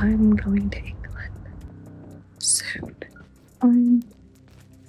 I'm going to England soon. I'm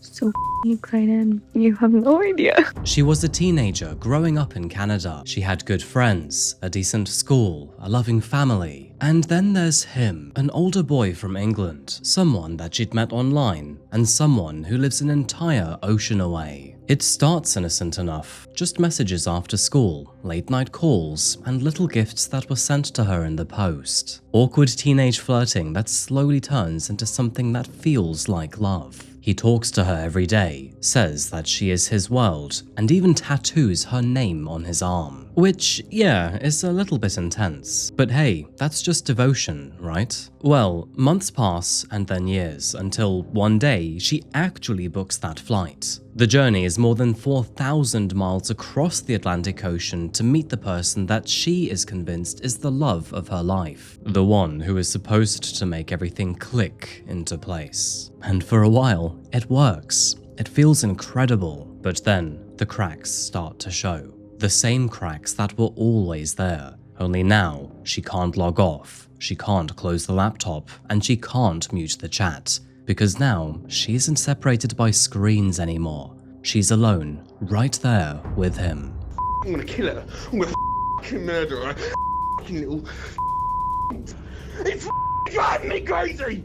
so excited. You have no idea. She was a teenager growing up in Canada. She had good friends, a decent school, a loving family. And then there's him, an older boy from England, someone that she'd met online, and someone who lives an entire ocean away. It starts innocent enough, just messages after school, late night calls, and little gifts that were sent to her in the post. Awkward teenage flirting that slowly turns into something that feels like love. He talks to her every day, says that she is his world, and even tattoos her name on his arm. Which, yeah, is a little bit intense. But hey, that's just devotion, right? Well, months pass and then years, until one day she actually books that flight. The journey is more than 4,000 miles across the Atlantic Ocean to meet the person that she is convinced is the love of her life. The one who is supposed to make everything click into place. And for a while, it works. It feels incredible. But then, the cracks start to show. The same cracks that were always there. Only now, she can't log off, she can't close the laptop, and she can't mute the chat. Because now, she isn't separated by screens anymore. She's alone, right there with him. I'm gonna kill her. I'm gonna murder her. Little. It's driving me crazy!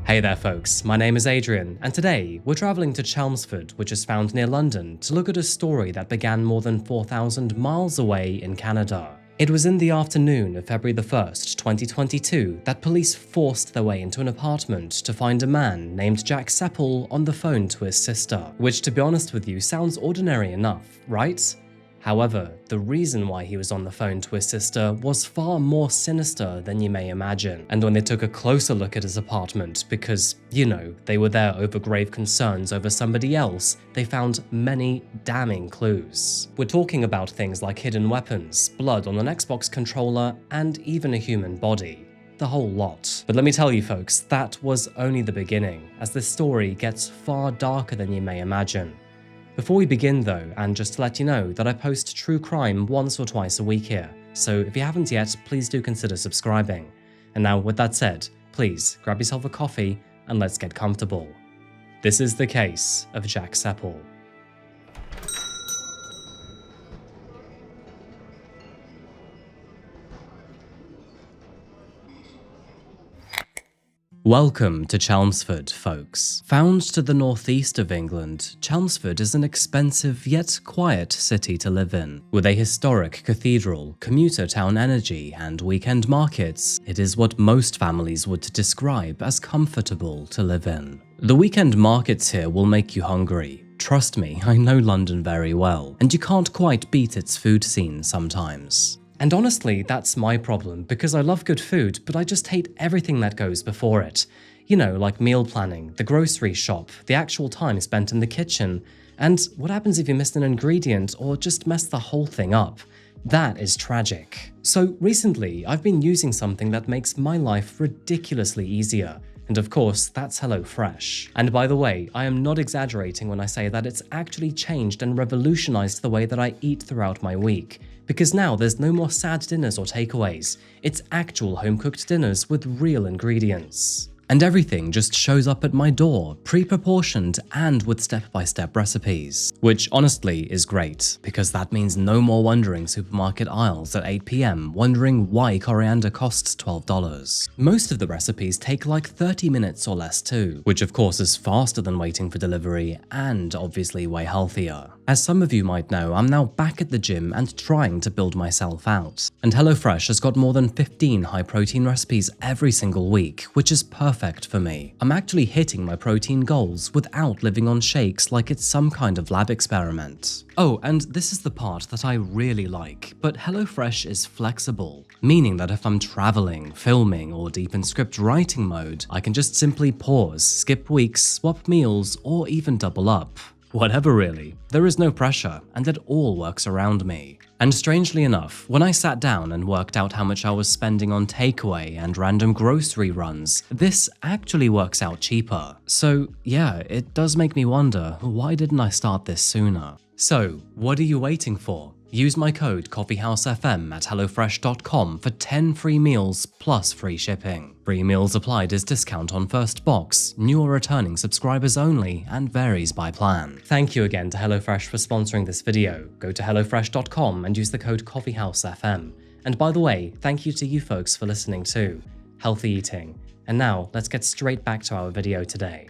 Hey there folks, my name is Adrian, and today we're travelling to Chelmsford, which is found near London, to look at a story that began more than 4,000 miles away in Canada. It was in the afternoon of February the 1st, 2022, that police forced their way into an apartment to find a man named Jack Sepple on the phone to his sister, which to be honest with you sounds ordinary enough, right? However, the reason why he was on the phone to his sister was far more sinister than you may imagine. And when they took a closer look at his apartment, because, you know, they were there over grave concerns over somebody else, they found many damning clues. We're talking about things like hidden weapons, blood on an Xbox controller, and even a human body. The whole lot. But let me tell you folks, that was only the beginning, as this story gets far darker than you may imagine. Before we begin though, and just to let you know that I post true crime once or twice a week here, so if you haven't yet, please do consider subscribing. And now with that said, please grab yourself a coffee and let's get comfortable. This is the case of Jack Sepple. Welcome to Chelmsford, folks. Found to the northeast of England, Chelmsford is an expensive yet quiet city to live in. With a historic cathedral, commuter town energy, and weekend markets, it is what most families would describe as comfortable to live in. The weekend markets here will make you hungry. Trust me, I know London very well, and you can't quite beat its food scene sometimes. And honestly, that's my problem, because I love good food, but I just hate everything that goes before it. You know, like meal planning, the grocery shop, the actual time spent in the kitchen, and what happens if you miss an ingredient or just mess the whole thing up? That is tragic. So recently, I've been using something that makes my life ridiculously easier. And of course, that's HelloFresh. And by the way, I am not exaggerating when I say that it's actually changed and revolutionized the way that I eat throughout my week. Because now there's no more sad dinners or takeaways. It's actual home-cooked dinners with real ingredients. And everything just shows up at my door, pre-proportioned and with step-by-step recipes. Which honestly is great, because that means no more wandering supermarket aisles at 8 PM wondering why coriander costs $12. Most of the recipes take like 30 minutes or less too, which of course is faster than waiting for delivery and obviously way healthier. As some of you might know, I'm now back at the gym and trying to build myself out. And HelloFresh has got more than 15 high-protein recipes every single week, which is perfect for me. I'm actually hitting my protein goals without living on shakes like it's some kind of lab experiment. Oh, and this is the part that I really like, but HelloFresh is flexible, meaning that if I'm traveling, filming, or deep in script writing mode, I can just simply pause, skip weeks, swap meals, or even double up. Whatever really, there is no pressure, and it all works around me. And strangely enough, when I sat down and worked out how much I was spending on takeaway and random grocery runs, this actually works out cheaper. So yeah, it does make me wonder, why didn't I start this sooner? So, what are you waiting for? use my code CoffeehouseFM at hellofresh.com for 10 free meals plus free shipping. Free meals applied as discount on first box, new or returning subscribers only, and varies by plan. Thank you again to HelloFresh for sponsoring this video. Go to hellofresh.com and use the code CoffeehouseFM. And by the way, thank you to you folks for listening too. Healthy eating. And now, let's get straight back to our video today.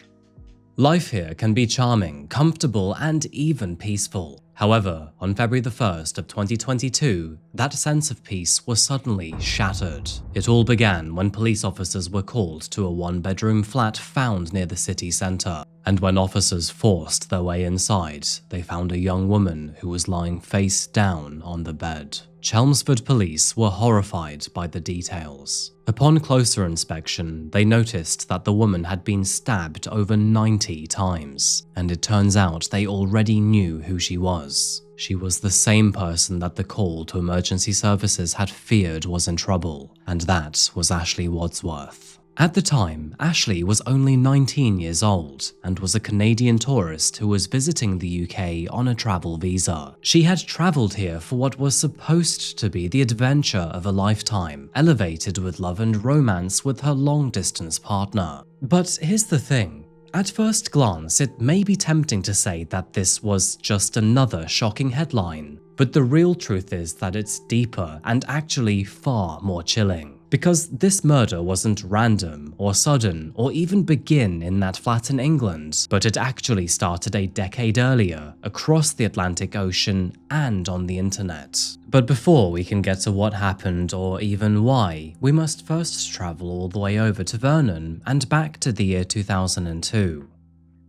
Life here can be charming, comfortable, and even peaceful. However, on February the 1st of 2022, that sense of peace was suddenly shattered. It all began when police officers were called to a one-bedroom flat found near the city centre. And when officers forced their way inside, they found a young woman who was lying face down on the bed. Chelmsford police were horrified by the details. Upon closer inspection, they noticed that the woman had been stabbed over 90 times, and it turns out they already knew who she was. She was the same person that the call to emergency services had feared was in trouble, and that was Ashley Wadsworth. At the time, Ashley was only 19 years old and was a Canadian tourist who was visiting the UK on a travel visa. She had travelled here for what was supposed to be the adventure of a lifetime, elevated with love and romance with her long-distance partner. But here's the thing. At first glance, it may be tempting to say that this was just another shocking headline, but the real truth is that it's deeper and actually far more chilling. Because this murder wasn't random or sudden or even begin in that flat in England, but it actually started a decade earlier, across the Atlantic Ocean and on the internet. But before we can get to what happened or even why, we must first travel all the way over to Vernon and back to the year 2002.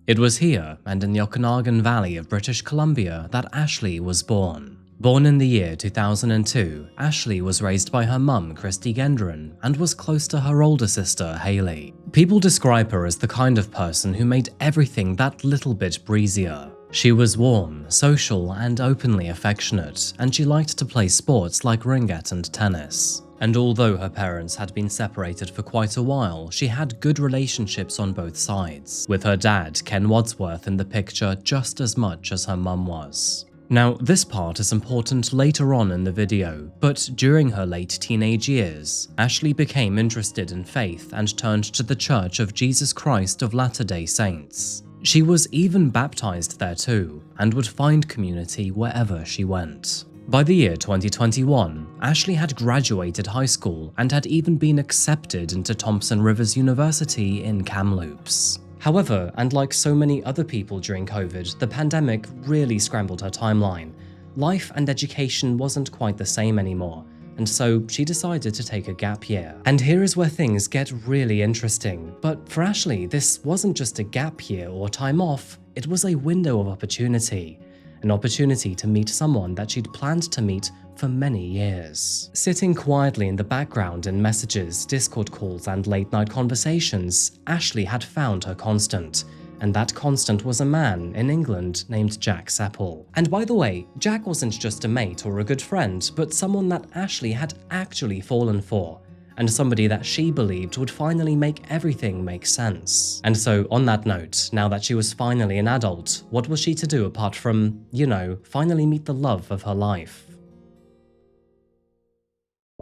It was here and in the Okanagan Valley of British Columbia that Ashley was born. Born in the year 2002, Ashley was raised by her mum, Christy Gendron, and was close to her older sister, Hayley. People describe her as the kind of person who made everything that little bit breezier. She was warm, social, and openly affectionate, and she liked to play sports like ringette and tennis. And although her parents had been separated for quite a while, she had good relationships on both sides, with her dad, Ken Wadsworth, in the picture just as much as her mum was. Now, this part is important later on in the video, but during her late teenage years, Ashley became interested in faith and turned to the Church of Jesus Christ of Latter-day Saints. She was even baptized there too, and would find community wherever she went. By the year 2021, Ashley had graduated high school and had even been accepted into Thompson Rivers University in Kamloops. However, and like so many other people during COVID, the pandemic really scrambled her timeline. Life and education wasn't quite the same anymore, and so she decided to take a gap year. And here is where things get really interesting. But for Ashley, this wasn't just a gap year or time off, it was a window of opportunity. An opportunity to meet someone that she'd planned to meet for many years. Sitting quietly in the background in messages, Discord calls, and late-night conversations, Ashley had found her constant. And that constant was a man in England named Jack Sepple. And by the way, Jack wasn't just a mate or a good friend, but someone that Ashley had actually fallen for, and somebody that she believed would finally make everything make sense. And so, on that note, now that she was finally an adult, what was she to do apart from, finally meet the love of her life?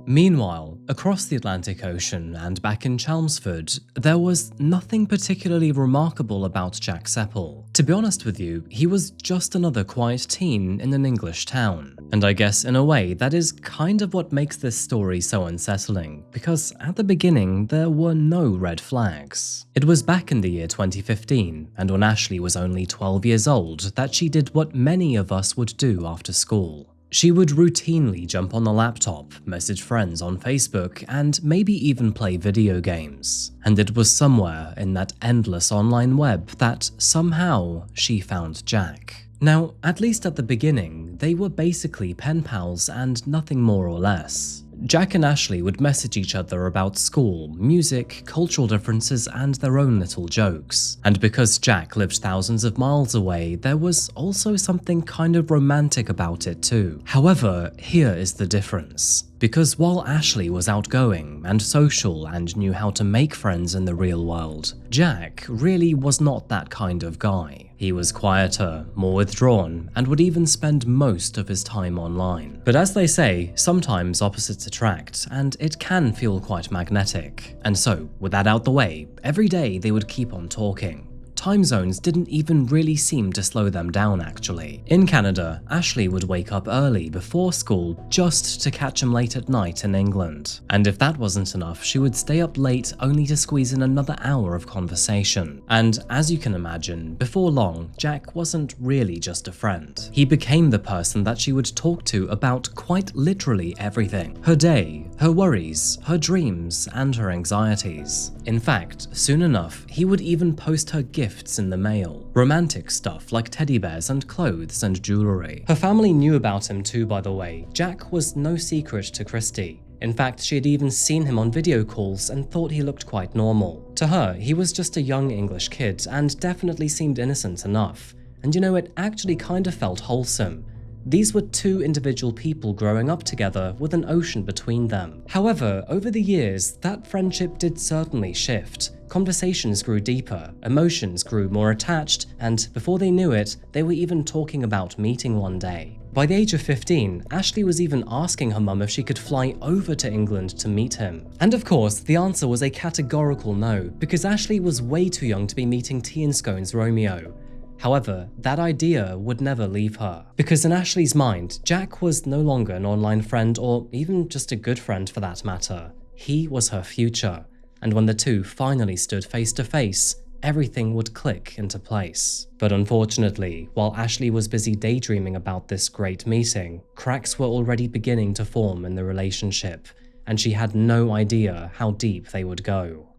Meanwhile, across the Atlantic Ocean and back in Chelmsford, there was nothing particularly remarkable about Jack Sepple. To be honest with you, he was just another quiet teen in an English town. And I guess in a way, that is kind of what makes this story so unsettling, because at the beginning, there were no red flags. It was back in the year 2015, and when Ashley was only 12 years old, that she did what many of us would do after school. She would routinely jump on the laptop, message friends on Facebook, and maybe even play video games. And it was somewhere in that endless online web that somehow she found Jack. Now, at least at the beginning, they were basically pen pals and nothing more or less. Jack and Ashley would message each other about school, music, cultural differences, and their own little jokes. And because Jack lived thousands of miles away, there was also something kind of romantic about it too. However, here is the difference. Because while Ashley was outgoing and social and knew how to make friends in the real world, Jack really was not that kind of guy. He was quieter, more withdrawn, and would even spend most of his time online. But as they say, sometimes opposites attract, and it can feel quite magnetic. And so, with that out the way, every day they would keep on talking. Time zones didn't even really seem to slow them down, actually. In Canada, Ashley would wake up early before school just to catch him late at night in England. And if that wasn't enough, she would stay up late only to squeeze in another hour of conversation. And as you can imagine, before long, Jack wasn't really just a friend. He became the person that she would talk to about quite literally everything. Her day, her worries, her dreams, and her anxieties. In fact, soon enough, he would even post her gifts in the mail. Romantic stuff like teddy bears and clothes and jewelry. Her family knew about him too, by the way. Jack was no secret to Christy. In fact, she had even seen him on video calls and thought he looked quite normal. To her, he was just a young English kid and definitely seemed innocent enough. And you know, it actually kind of felt wholesome. These were two individual people growing up together with an ocean between them. However, over the years, that friendship did certainly shift. Conversations grew deeper, emotions grew more attached, and before they knew it, they were even talking about meeting one day. By the age of 15, Ashley was even asking her mum if she could fly over to England to meet him. And of course, the answer was a categorical no, because Ashley was way too young to be meeting Tea and Scone's Romeo. However, that idea would never leave her. Because in Ashley's mind, Jack was no longer an online friend or even just a good friend for that matter. He was her future. And when the two finally stood face to face, everything would click into place. But unfortunately, while Ashley was busy daydreaming about this great meeting, cracks were already beginning to form in the relationship, and she had no idea how deep they would go.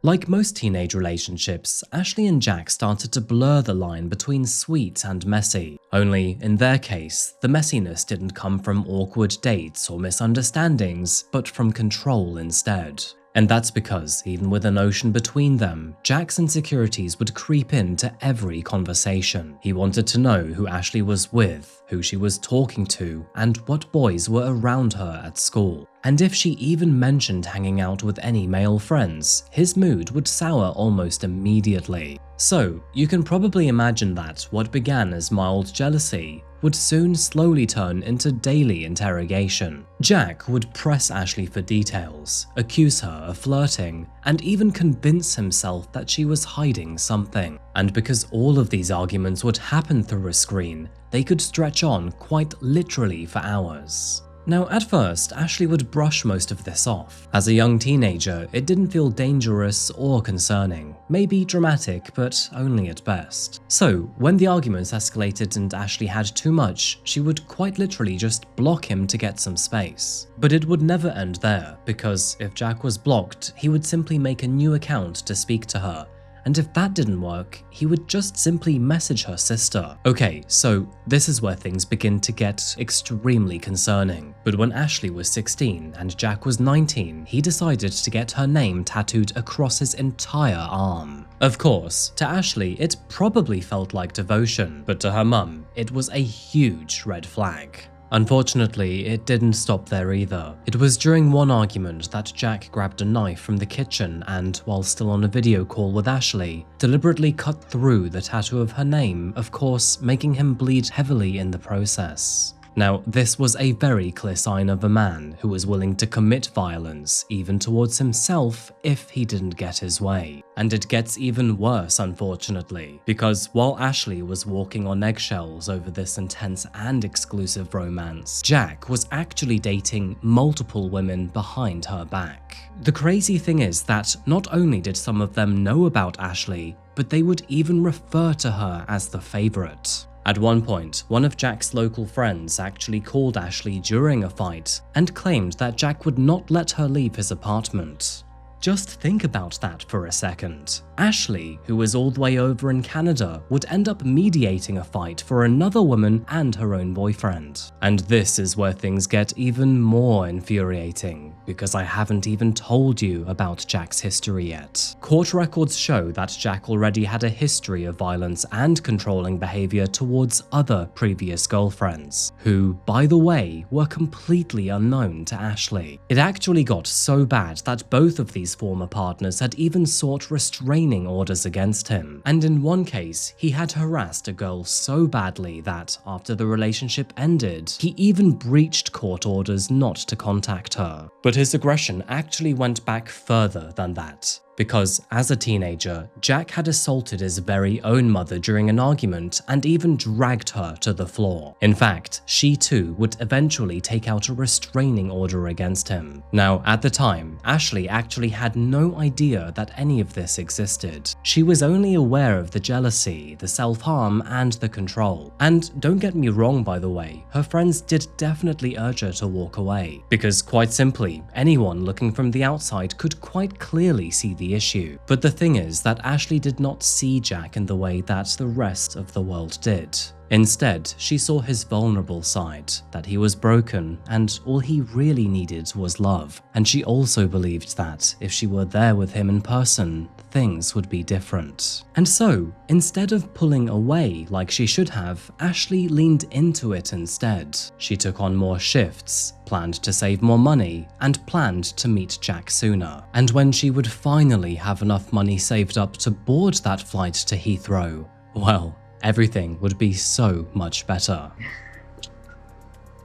Like most teenage relationships, Ashley and Jack started to blur the line between sweet and messy. Only, in their case, the messiness didn't come from awkward dates or misunderstandings, but from control instead. And that's because, even with an ocean between them, Jack's insecurities would creep into every conversation. He wanted to know who Ashley was with, who she was talking to, and what boys were around her at school. And if she even mentioned hanging out with any male friends, his mood would sour almost immediately. So, you can probably imagine that what began as mild jealousy would soon slowly turn into daily interrogation. Jack would press Ashley for details, accuse her of flirting, and even convince himself that she was hiding something. And because all of these arguments would happen through a screen, they could stretch on quite literally for hours. Now, at first, Ashley would brush most of this off. As a young teenager, it didn't feel dangerous or concerning. Maybe dramatic, but only at best. So, when the arguments escalated and Ashley had too much, she would quite literally just block him to get some space. But it would never end there, because if Jack was blocked, he would simply make a new account to speak to her. And if that didn't work, he would just simply message her sister. Okay, so this is where things begin to get extremely concerning. But when Ashley was 16 and Jack was 19, he decided to get her name tattooed across his entire arm. Of course, to Ashley, it probably felt like devotion, but to her mum, it was a huge red flag. Unfortunately, it didn't stop there either. It was during one argument that Jack grabbed a knife from the kitchen and, while still on a video call with Ashley, deliberately cut through the tattoo of her name, of course, making him bleed heavily in the process. Now, this was a very clear sign of a man who was willing to commit violence, even towards himself, if he didn't get his way. And it gets even worse, unfortunately, because while Ashley was walking on eggshells over this intense and exclusive romance, Jack was actually dating multiple women behind her back. The crazy thing is that not only did some of them know about Ashley, but they would even refer to her as the favorite. At one point, one of Jack's local friends actually called Ashley during a fight and claimed that Jack would not let her leave his apartment. Just think about that for a second. Ashley, who was all the way over in Canada, would end up mediating a fight for another woman and her own boyfriend. And this is where things get even more infuriating, because I haven't even told you about Jack's history yet. Court records show that Jack already had a history of violence and controlling behavior towards other previous girlfriends, who, by the way, were completely unknown to Ashley. It actually got so bad that both of these Ashley's former partners had even sought restraining orders against him, and in one case, he had harassed a girl so badly that, after the relationship ended, he even breached court orders not to contact her. But his aggression actually went back further than that. Because as a teenager, Jack had assaulted his very own mother during an argument and even dragged her to the floor. In fact, she too would eventually take out a restraining order against him. Now, at the time, Ashley actually had no idea that any of this existed. She was only aware of the jealousy, the self-harm, and the control. And don't get me wrong, by the way, her friends did definitely urge her to walk away. Because quite simply, anyone looking from the outside could quite clearly see the issue. But the thing is that Ashley did not see Jack in the way that the rest of the world did. Instead, she saw his vulnerable side, that he was broken and all he really needed was love. And she also believed that if she were there with him in person, things would be different. And so, instead of pulling away like she should have, Ashley leaned into it instead. She took on more shifts, planned to save more money, and planned to meet Jack sooner. And when she would finally have enough money saved up to board that flight to Heathrow, well, everything would be so much better.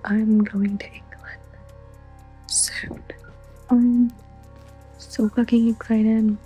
I'm going to England soon. I'm so fucking excited.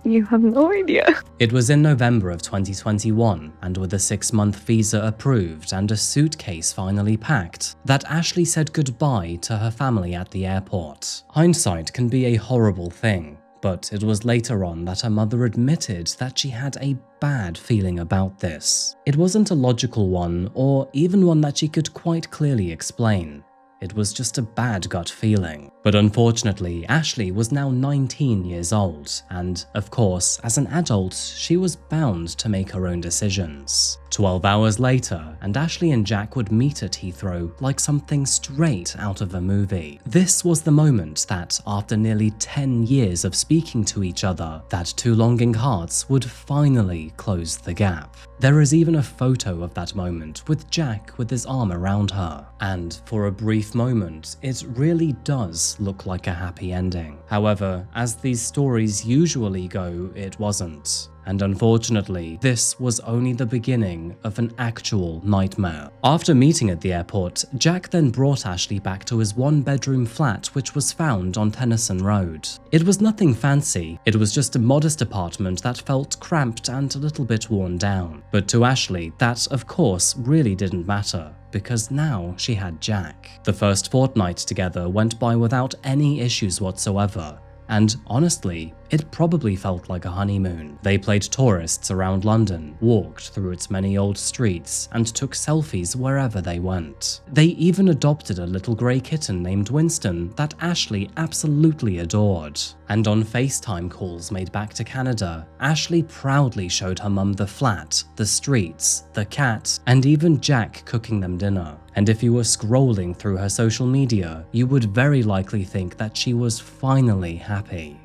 You have no idea. It was in November of 2021, and with a 6-month visa approved and a suitcase finally packed, that Ashley said goodbye to her family at the airport. Hindsight can be a horrible thing, but it was later on that her mother admitted that she had a bad feeling about this. It wasn't a logical one, or even one that she could quite clearly explain. It was just a bad gut feeling. But unfortunately, Ashley was now 19 years old, and of course, as an adult, she was bound to make her own decisions. 12 hours later, and Ashley and Jack would meet at Heathrow like something straight out of a movie. This was the moment that, after nearly 10 years of speaking to each other, that two longing hearts would finally close the gap. There is even a photo of that moment with Jack with his arm around her, and for a brief moment, it really does look like a happy ending. However, as these stories usually go, it wasn't. And unfortunately, this was only the beginning of an actual nightmare. After meeting at the airport, Jack then brought Ashley back to his 1-bedroom flat which was found on Tennyson Road. It was nothing fancy, it was just a modest apartment that felt cramped and a little bit worn down. But to Ashley, that of course really didn't matter, because now she had Jack. The first fortnight together went by without any issues whatsoever. And honestly, it probably felt like a honeymoon. They played tourists around London, walked through its many old streets, and took selfies wherever they went. They even adopted a little grey kitten named Winston that Ashley absolutely adored. And on FaceTime calls made back to Canada, Ashley proudly showed her mum the flat, the streets, the cat, and even Jack cooking them dinner. And if you were scrolling through her social media, you would very likely think that she was finally happy.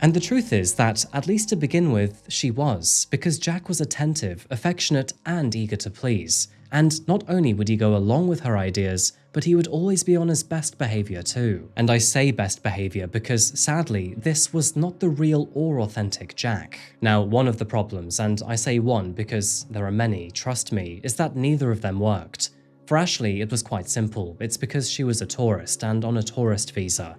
And the truth is that, at least to begin with, she was, because Jack was attentive, affectionate, and eager to please. And not only would he go along with her ideas, but he would always be on his best behavior too. And I say best behavior because, sadly, this was not the real or authentic Jack. Now, one of the problems, and I say one because there are many, trust me, is that neither of them worked. For Ashley, it was quite simple. It's because she was a tourist and on a tourist visa.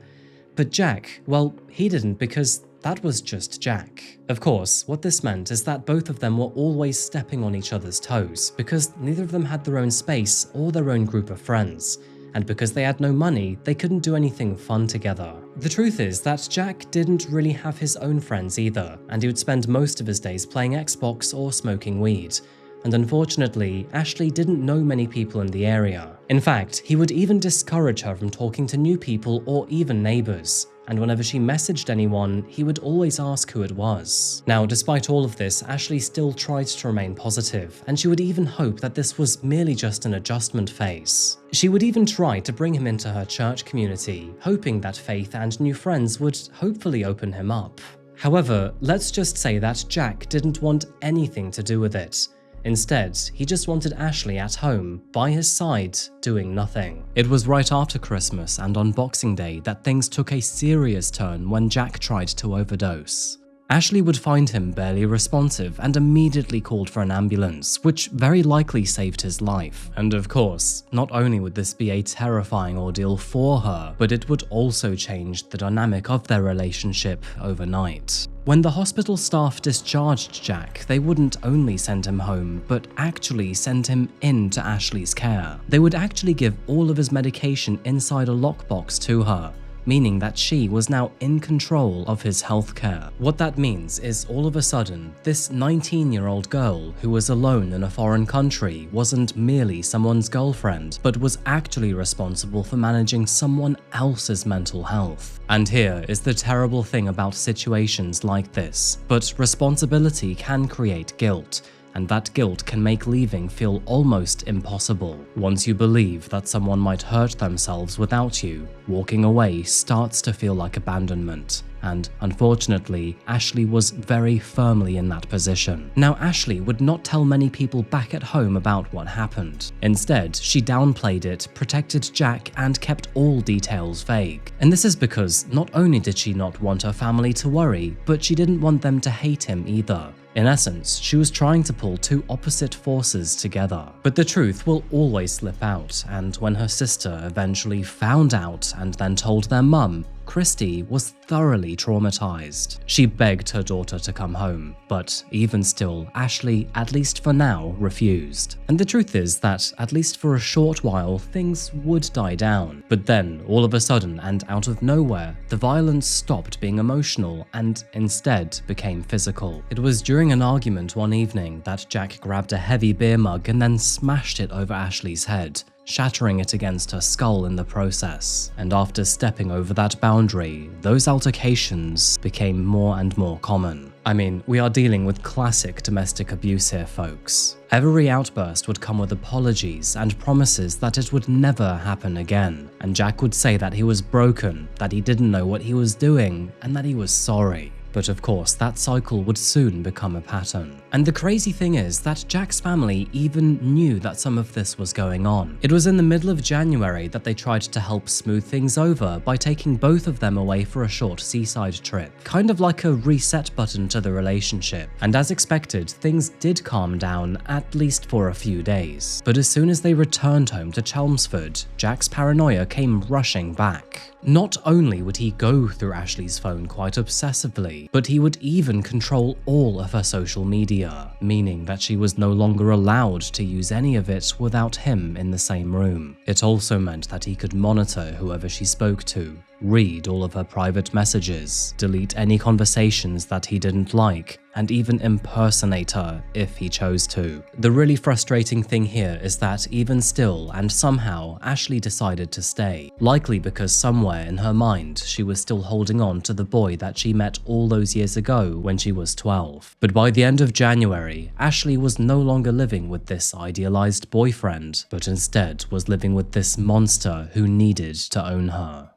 But Jack, well, he didn't, because that was just Jack. Of course, what this meant is that both of them were always stepping on each other's toes, because neither of them had their own space or their own group of friends. And because they had no money, they couldn't do anything fun together. The truth is that Jack didn't really have his own friends either, and he would spend most of his days playing Xbox or smoking weed. And unfortunately, Ashley didn't know many people in the area. In fact, he would even discourage her from talking to new people or even neighbors. And whenever she messaged anyone, he would always ask who it was. Now, despite all of this, Ashley still tried to remain positive, and she would even hope that this was merely just an adjustment phase. She would even try to bring him into her church community, hoping that faith and new friends would hopefully open him up. However, let's just say that Jack didn't want anything to do with it. Instead, he just wanted Ashley at home, by his side, doing nothing. It was right after Christmas and on Boxing Day that things took a serious turn when Jack tried to overdose. Ashley would find him barely responsive and immediately called for an ambulance, which very likely saved his life. And of course, not only would this be a terrifying ordeal for her, but it would also change the dynamic of their relationship overnight. When the hospital staff discharged Jack, they wouldn't only send him home, but actually send him into Ashley's care. They would actually give all of his medication inside a lockbox to her, meaning that she was now in control of his healthcare. What that means is all of a sudden, this 19-year-old girl who was alone in a foreign country wasn't merely someone's girlfriend, but was actually responsible for managing someone else's mental health. And here is the terrible thing about situations like this, but responsibility can create guilt, and that guilt can make leaving feel almost impossible. Once you believe that someone might hurt themselves without you, walking away starts to feel like abandonment. And unfortunately, Ashley was very firmly in that position. Now, Ashley would not tell many people back at home about what happened. Instead, she downplayed it, protected Jack, and kept all details vague. And this is because not only did she not want her family to worry, but she didn't want them to hate him either. In essence, she was trying to pull two opposite forces together. But the truth will always slip out, and when her sister eventually found out and then told their mum, Christy was thoroughly traumatized. She begged her daughter to come home, but even still, Ashley, at least for now, refused. And the truth is that, at least for a short while, things would die down. But then, all of a sudden and out of nowhere, the violence stopped being emotional and instead became physical. It was during an argument one evening that Jack grabbed a heavy beer mug and then smashed it over Ashley's head, shattering it against her skull in the process. And after stepping over that boundary, those altercations became more and more common. I mean, we are dealing with classic domestic abuse here, folks. Every outburst would come with apologies and promises that it would never happen again. And Jack would say that he was broken, that he didn't know what he was doing, and that he was sorry. But of course, that cycle would soon become a pattern. And the crazy thing is that Jack's family even knew that some of this was going on. It was in the middle of January that they tried to help smooth things over by taking both of them away for a short seaside trip, kind of like a reset button to the relationship. And as expected, things did calm down, at least for a few days. But as soon as they returned home to Chelmsford, Jack's paranoia came rushing back. Not only would he go through Ashley's phone quite obsessively, but he would even control all of her social media, meaning that she was no longer allowed to use any of it without him in the same room. It also meant that he could monitor whoever she spoke to, read all of her private messages, delete any conversations that he didn't like, and even impersonate her if he chose to. The really frustrating thing here is that even still, and somehow, Ashley decided to stay, likely because somewhere in her mind she was still holding on to the boy that she met all those years ago when she was 12. But by the end of January, Ashley was no longer living with this idealized boyfriend, but instead was living with this monster who needed to own her.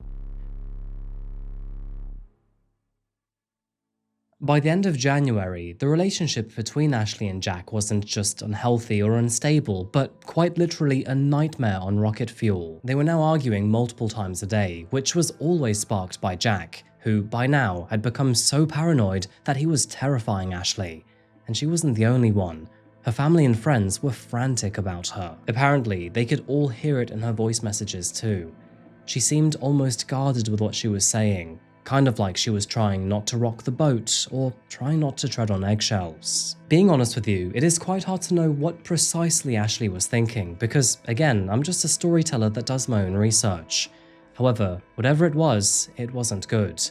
By the end of January, the relationship between Ashley and Jack wasn't just unhealthy or unstable, but quite literally a nightmare on rocket fuel. They were now arguing multiple times a day, which was always sparked by Jack, who by now had become so paranoid that he was terrifying Ashley. And she wasn't the only one. Her family and friends were frantic about her. Apparently, they could all hear it in her voice messages too. She seemed almost guarded with what she was saying, kind of like she was trying not to rock the boat or trying not to tread on eggshells. Being honest with you, it is quite hard to know what precisely Ashley was thinking because, again, I'm just a storyteller that does my own research. However, whatever it wasn't good.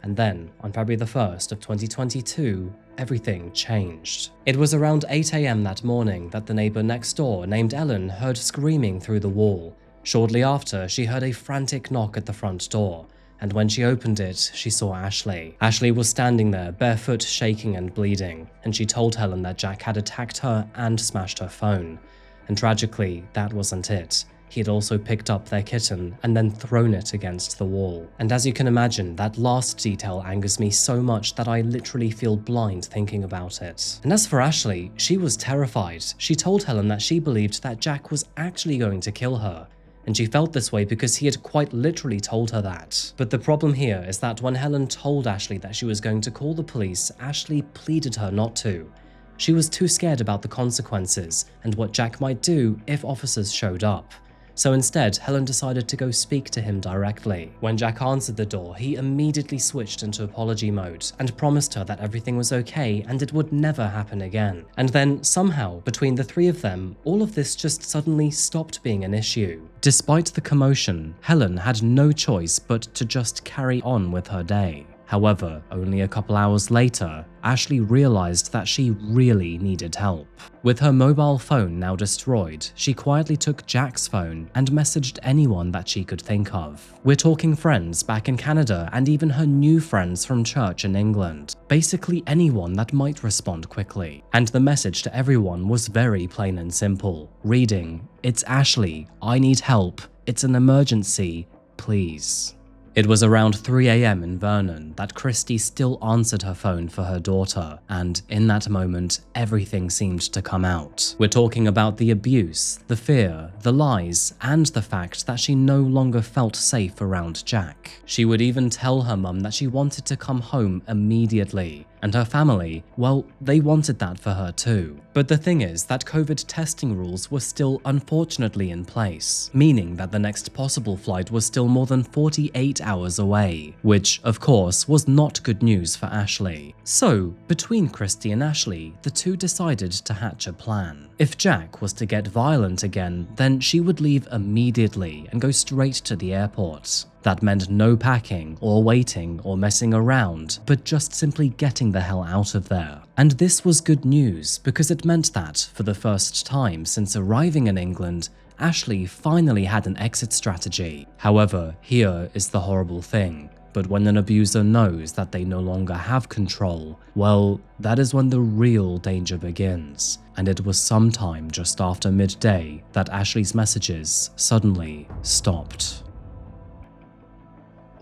And then, on February the 1st of 2022, everything changed. It was around 8 AM that morning that the neighbor next door named Ellen heard screaming through the wall. Shortly after, she heard a frantic knock at the front door. And when she opened it, she saw Ashley. Ashley was standing there, barefoot, shaking and bleeding, and she told Helen that Jack had attacked her and smashed her phone. And tragically, that wasn't it. he had also picked up their kitten and then thrown it against the wall. And as you can imagine, that last detail angers me so much that I literally feel blind thinking about it. And as for Ashley, she was terrified. She told Helen that she believed that Jack was actually going to kill her, and she felt this way because he had quite literally told her that. But the problem here is that when Helen told Ashley that she was going to call the police, Ashley pleaded her not to. She was too scared about the consequences and what Jack might do if officers showed up. So instead, Helen decided to go speak to him directly. When Jack answered the door, he immediately switched into apology mode and promised her that everything was okay and it would never happen again. And then, somehow, between the three of them, all of this just suddenly stopped being an issue. Despite the commotion, Helen had no choice but to just carry on with her day. However, only a couple hours later, Ashley realized that she really needed help. With her mobile phone now destroyed, she quietly took Jack's phone and messaged anyone that she could think of. We're talking friends back in Canada and even her new friends from church in England. Basically anyone that might respond quickly. And the message to everyone was very plain and simple, reading, "It's Ashley, I need help, it's an emergency, please." It was around 3 AM in Vernon that Christy still answered her phone for her daughter, and in that moment, everything seemed to come out. We're talking about the abuse, the fear, the lies, and the fact that she no longer felt safe around Jack. She would even tell her mum that she wanted to come home immediately, and her family, well, they wanted that for her too. But the thing is that COVID testing rules were still unfortunately in place, meaning that the next possible flight was still more than 48 hours away, which, of course, was not good news for Ashley. So, between Christy and Ashley, the two decided to hatch a plan. If Jack was to get violent again, then she would leave immediately and go straight to the airport. That meant no packing or waiting or messing around, but just simply getting the hell out of there. And this was good news because it meant that, for the first time since arriving in England, Ashley finally had an exit strategy. However, here is the horrible thing. But when an abuser knows that they no longer have control, well, that is when the real danger begins. And it was sometime just after midday that Ashley's messages suddenly stopped.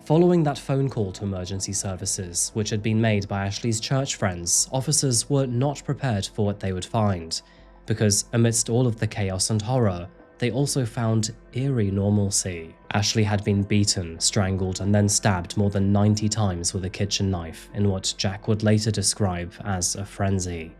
Following that phone call to emergency services, which had been made by Ashley's church friends, officers were not prepared for what they would find, because amidst all of the chaos and horror, they also found eerie normalcy. Ashley had been beaten, strangled, and then stabbed more than 90 times with a kitchen knife in what Jack would later describe as a frenzy.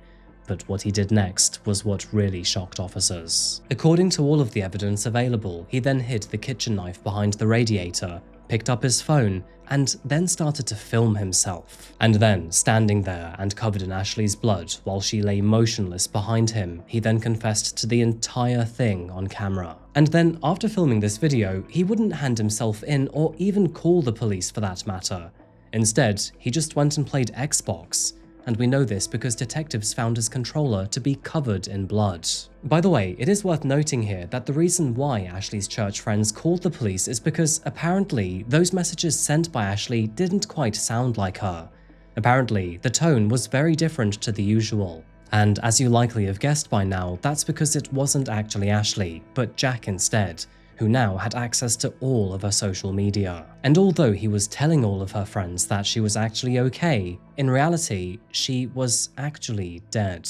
But what he did next was what really shocked officers. According to all of the evidence available, he then hid the kitchen knife behind the radiator, picked up his phone, and then started to film himself. And then, standing there and covered in Ashley's blood while she lay motionless behind him, he then confessed to the entire thing on camera. And then, after filming this video, he wouldn't hand himself in or even call the police for that matter. Instead, he just went and played Xbox. And we know this because detectives found his controller to be covered in blood. By the way, it is worth noting here that the reason why Ashley's church friends called the police is because apparently those messages sent by Ashley didn't quite sound like her. Apparently, the tone was very different to the usual. And as you likely have guessed by now, that's because it wasn't actually Ashley, but Jack instead, who now had access to all of her social media. And although he was telling all of her friends that she was actually okay, in reality, she was actually dead.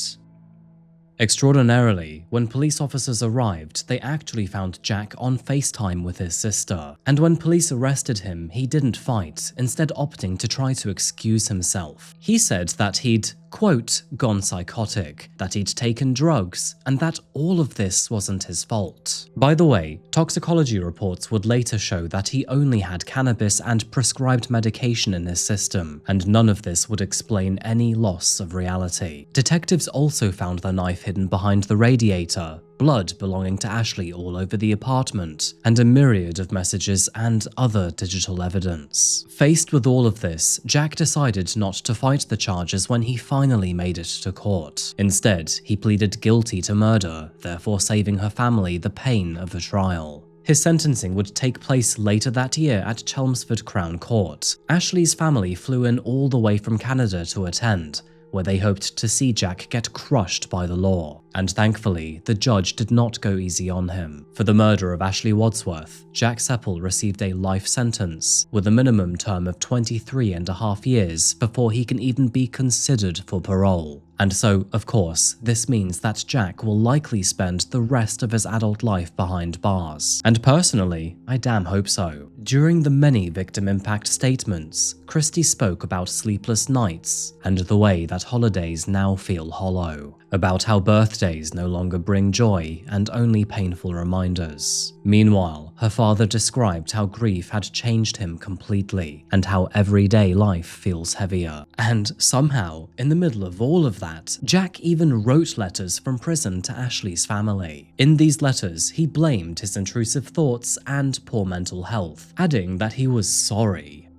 Extraordinarily, when police officers arrived, they actually found Jack on FaceTime with his sister. And when police arrested him, he didn't fight, instead opting to try to excuse himself. He said that he'd, quote, gone psychotic, that he'd taken drugs, and that all of this wasn't his fault. By the way, toxicology reports would later show that he only had cannabis and prescribed medication in his system, and none of this would explain any loss of reality. Detectives also found the knife hidden behind the radiator, blood belonging to Ashley all over the apartment, and a myriad of messages and other digital evidence. Faced with all of this, Jack decided not to fight the charges when he finally made it to court. Instead, he pleaded guilty to murder, therefore saving her family the pain of a trial. His sentencing would take place later that year at Chelmsford Crown Court. Ashley's family flew in all the way from Canada to attend, where they hoped to see Jack get crushed by the law. And thankfully, the judge did not go easy on him. For the murder of Ashley Wadsworth, Jack Sepple received a life sentence with a minimum term of 23.5 years before he can even be considered for parole. And so, of course, this means that Jack will likely spend the rest of his adult life behind bars. And personally, I damn hope so. During the many victim impact statements, Christie spoke about sleepless nights and the way that holidays now feel hollow, about how birthdays no longer bring joy and only painful reminders. Meanwhile, her father described how grief had changed him completely and how everyday life feels heavier. And somehow, in the middle of all of that, Jack even wrote letters from prison to Ashley's family. In these letters, he blamed his intrusive thoughts and poor mental health, adding that he was sorry.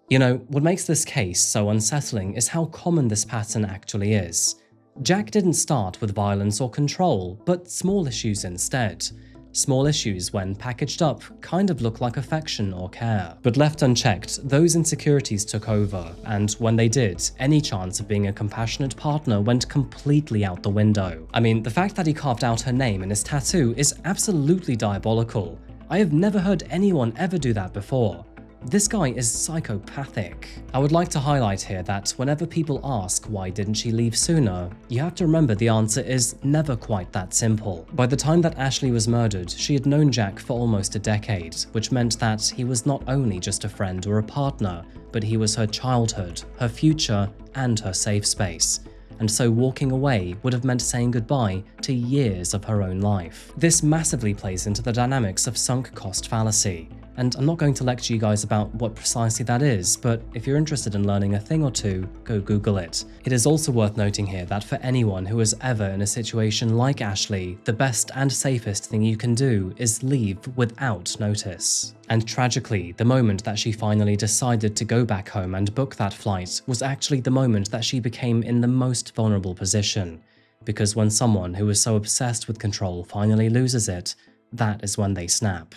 You know, what makes this case so unsettling is how common this pattern actually is. Jack didn't start with violence or control, but small issues instead. Small issues, when packaged up, kind of look like affection or care. But left unchecked, those insecurities took over, and when they did, any chance of being a compassionate partner went completely out the window. I mean, the fact that he carved out her name in his tattoo is absolutely diabolical. I have never heard anyone ever do that before. This guy is psychopathic. I would like to highlight here that whenever people ask why didn't she leave sooner, you have to remember the answer is never quite that simple. By the time that Ashley was murdered, she had known Jack for almost a decade, which meant that he was not only just a friend or a partner, but he was her childhood, her future, and her safe space. And so walking away would have meant saying goodbye to years of her own life. This massively plays into the dynamics of sunk cost fallacy. And I'm not going to lecture you guys about what precisely that is, but if you're interested in learning a thing or two, go Google it. It is also worth noting here that for anyone who is ever in a situation like Ashley, the best and safest thing you can do is leave without notice. And tragically, the moment that she finally decided to go back home and book that flight was actually the moment that she became in the most vulnerable position. Because when someone who is so obsessed with control finally loses it, that is when they snap.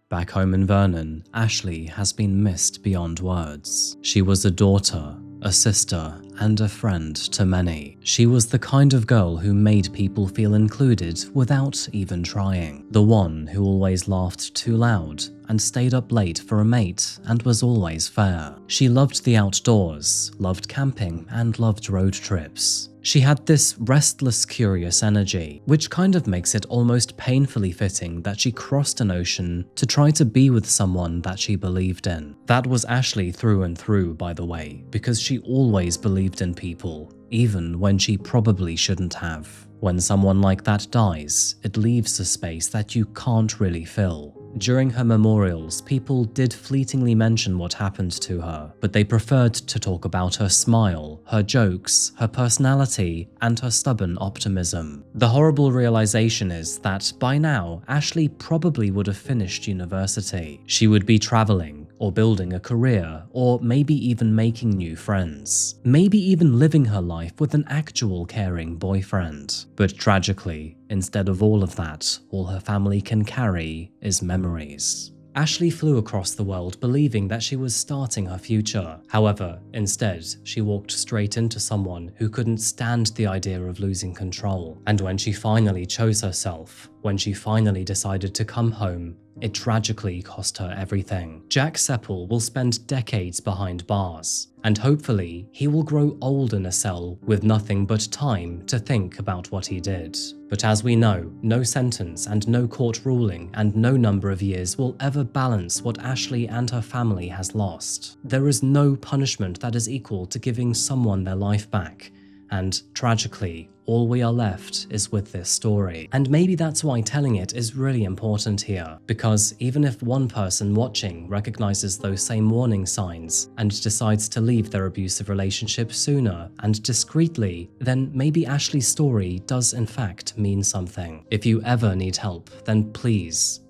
Back home in Vernon, Ashley has been missed beyond words. She was a daughter, a sister, and a friend to many. She was the kind of girl who made people feel included without even trying. The one who always laughed too loud and stayed up late for a mate and was always fair. She loved the outdoors, loved camping, and loved road trips. She had this restless, curious energy, which kind of makes it almost painfully fitting that she crossed an ocean to try to be with someone that she believed in. That was Ashley through and through, by the way, because she always believed in people, even when she probably shouldn't have. When someone like that dies, it leaves a space that you can't really fill. During her memorials, people did fleetingly mention what happened to her, but they preferred to talk about her smile, her jokes, her personality, and her stubborn optimism. The horrible realization is that by now, Ashley probably would have finished university. She would be traveling, or building a career, or maybe even making new friends. Maybe even living her life with an actual caring boyfriend. But tragically, instead of all of that, all her family can carry is memories. Ashley flew across the world believing that she was starting her future. However, instead, she walked straight into someone who couldn't stand the idea of losing control. And when she finally chose herself, when she finally decided to come home, it tragically cost her everything. Jack Sepple will spend decades behind bars, and hopefully he will grow old in a cell with nothing but time to think about what he did. But as we know, no sentence and no court ruling and no number of years will ever balance what Ashley and her family has lost. There is no punishment that is equal to giving someone their life back. And tragically, all we are left is with this story. And maybe that's why telling it is really important here, because even if one person watching recognizes those same warning signs and decides to leave their abusive relationship sooner and discreetly, then maybe Ashley's story does in fact mean something. If you ever need help, then please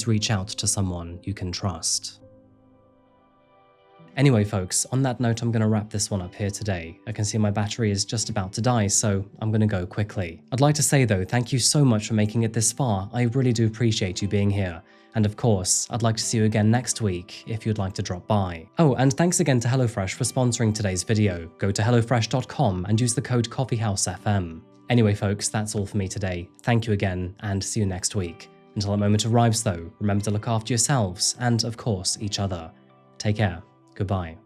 reach out to someone you can trust. Anyway folks, on that note I'm going to wrap this one up here today. I can see my battery is just about to die, so I'm going to go quickly. I'd like to say though, thank you so much for making it this far. I really do appreciate you being here. And of course, I'd like to see you again next week if you'd like to drop by. Oh, and thanks again to HelloFresh for sponsoring today's video. Go to hellofresh.com and use the code CoffeehouseFM. Anyway folks, that's all for me today. Thank you again, and see you next week. Until that moment arrives though, remember to look after yourselves and, of course, each other. Take care. Goodbye.